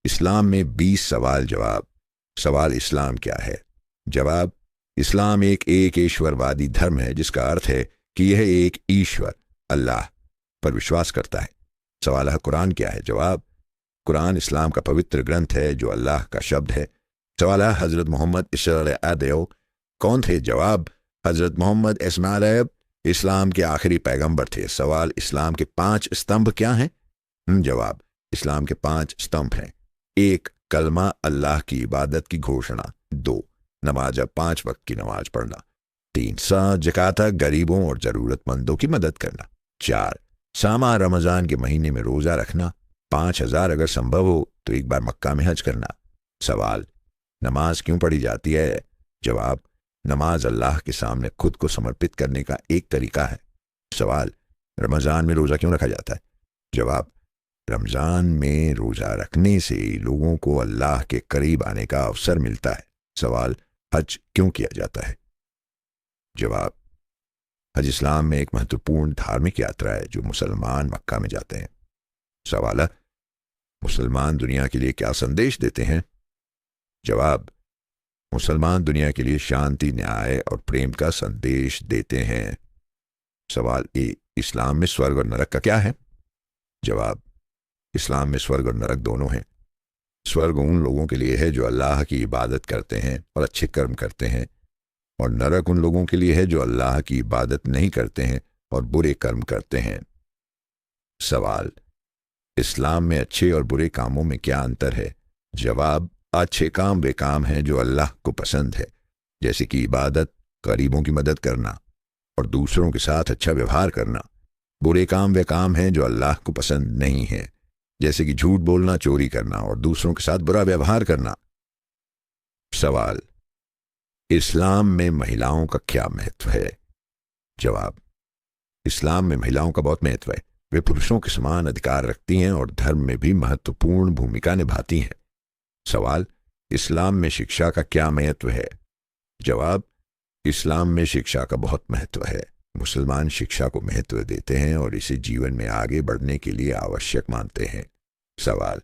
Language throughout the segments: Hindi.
इस्लाम में 20 सवाल जवाब। सवाल, इस्लाम क्या है? जवाब, इस्लाम एक ईश्वरवादी धर्म है जिसका अर्थ है कि यह एक ईश्वर अल्लाह पर विश्वास करता है। सवाल है, कुरान क्या है? जवाब, कुरान इस्लाम का पवित्र ग्रंथ है जो अल्लाह का शब्द है। सवाल है, हजरत मोहम्मद इस्लाम कौन थे? जवाब, हजरत मोहम्मद इस्लाम इस्लाम के आखिरी पैगंबर थे। सवाल, इस्लाम के 5 स्तंभ क्या हैं? जवाब, इस्लाम के 5 स्तंभ हैं। 1, कलमा अल्लाह की इबादत की घोषणा। 2, नमाज, 5 वक्त की नमाज पढ़ना। 3, ज़कात, गरीबों और ज़रूरतमंदों की मदद करना। 4, सामा रमज़ान के महीने में रोज़ा रखना। 5000 अगर संभव हो तो एक बार मक्का में हज करना। सवाल, नमाज क्यों पढ़ी जाती है? जवाब, नमाज अल्लाह के सामने खुद को समर्पित करने का एक तरीका है। सवाल, रमज़ान में रोज़ा क्यों रखा जाता है? जवाब, रमज़ान में रोज़ा रखने से लोगों को अल्लाह के करीब आने का अवसर मिलता है। सवाल, हज क्यों किया जाता है? जवाब, हज इस्लाम में एक महत्वपूर्ण धार्मिक यात्रा है जो मुसलमान मक्का में जाते हैं। सवाल, मुसलमान दुनिया के लिए क्या संदेश देते हैं? जवाब, मुसलमान दुनिया के लिए शांति, न्याय और प्रेम का संदेश देते हैं। सवाल, इस्लाम में स्वर्ग और नरक का क्या है? जवाब, इस्लाम में स्वर्ग और नरक दोनों हैं। स्वर्ग उन लोगों के लिए है जो अल्लाह की इबादत करते हैं और अच्छे कर्म करते हैं, और नरक उन लोगों के लिए है जो अल्लाह की इबादत नहीं करते हैं और बुरे कर्म करते हैं। सवाल, इस्लाम में अच्छे और बुरे कामों में क्या अंतर है? जवाब, अच्छे काम वे काम हैं जो अल्लाह को पसंद है, जैसे कि इबादत, गरीबों की मदद करना और दूसरों के साथ अच्छा व्यवहार करना। बुरे काम वे काम हैं जो अल्लाह को पसंद नहीं है, जैसे कि झूठ बोलना, चोरी करना और दूसरों के साथ बुरा व्यवहार करना। सवाल, इस्लाम में महिलाओं का क्या महत्व है? जवाब, इस्लाम में महिलाओं का बहुत महत्व है। वे पुरुषों के समान अधिकार रखती हैं और धर्म में भी महत्वपूर्ण भूमिका निभाती हैं। सवाल, इस्लाम में शिक्षा का क्या महत्व है? जवाब, इस्लाम में शिक्षा का बहुत महत्व है। मुसलमान शिक्षा को महत्व देते हैं और इसे जीवन में आगे बढ़ने के लिए आवश्यक मानते हैं। सवाल,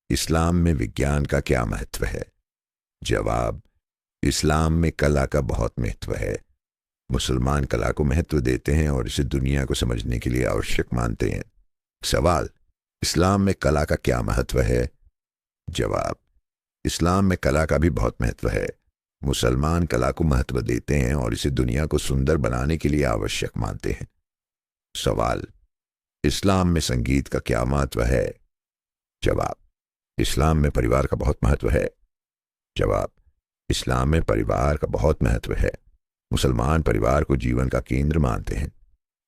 इस्लाम में विज्ञान का क्या महत्व है? जवाब, इस्लाम में कला का बहुत महत्व है। मुसलमान कला को महत्व देते हैं और इसे दुनिया को समझने के लिए आवश्यक मानते हैं। सवाल, इस्लाम में कला का क्या महत्व है? जवाब, इस्लाम में कला का भी बहुत महत्व है। मुसलमान कला को महत्व देते हैं और इसे दुनिया को सुंदर बनाने के लिए आवश्यक मानते हैं। सवाल, इस्लाम में संगीत का क्या महत्व है? जवाब, इस्लाम में परिवार का बहुत महत्व है। जवाब, इस्लाम में परिवार का बहुत महत्व है। मुसलमान परिवार को जीवन का केंद्र मानते हैं।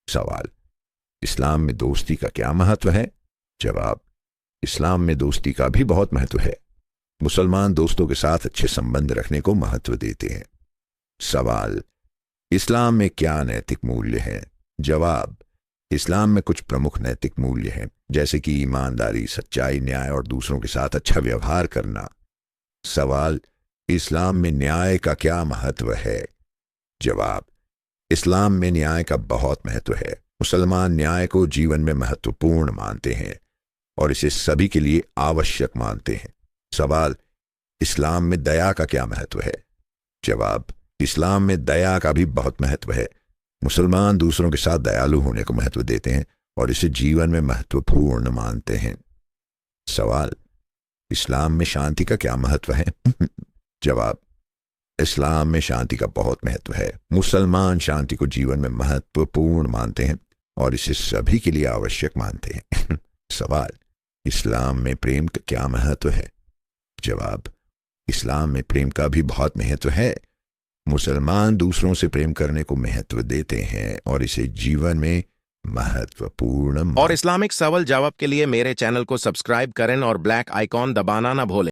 सवाल, इस्लाम में दोस्ती का क्या महत्व है? जवाब, इस्लाम में दोस्ती का भी बहुत महत्व है। मुसलमान दोस्तों के साथ अच्छे संबंध रखने को महत्व देते हैं। सवाल, इस्लाम में क्या नैतिक मूल्य हैं? जवाब, इस्लाम में कुछ प्रमुख नैतिक मूल्य हैं, जैसे कि ईमानदारी, सच्चाई, न्याय और दूसरों के साथ अच्छा व्यवहार करना। सवाल, इस्लाम में न्याय का क्या महत्व है? जवाब, इस्लाम में न्याय का बहुत महत्व है। मुसलमान न्याय को जीवन में महत्वपूर्ण मानते हैं और इसे सभी के लिए आवश्यक मानते हैं। सवाल, इस्लाम में दया का क्या महत्व है? जवाब, इस्लाम में दया का भी बहुत महत्व है। मुसलमान दूसरों के साथ दयालु होने को महत्व देते हैं और इसे जीवन में महत्वपूर्ण मानते हैं। सवाल, इस्लाम में शांति का क्या महत्व है? जवाब, इस्लाम में शांति का बहुत महत्व है। मुसलमान शांति को जीवन में महत्वपूर्ण मानते हैं और इसे सभी के लिए आवश्यक मानते हैं। सवाल, इस्लाम में प्रेम का क्या महत्व है? जवाब, इस्लाम में प्रेम का भी बहुत महत्व है। मुसलमान दूसरों से प्रेम करने को महत्व देते हैं और इसे जीवन में महत्वपूर्ण और इस्लामिक सवाल जवाब के लिए मेरे चैनल को सब्सक्राइब करें और ब्लैक आइकॉन दबाना ना भूलें।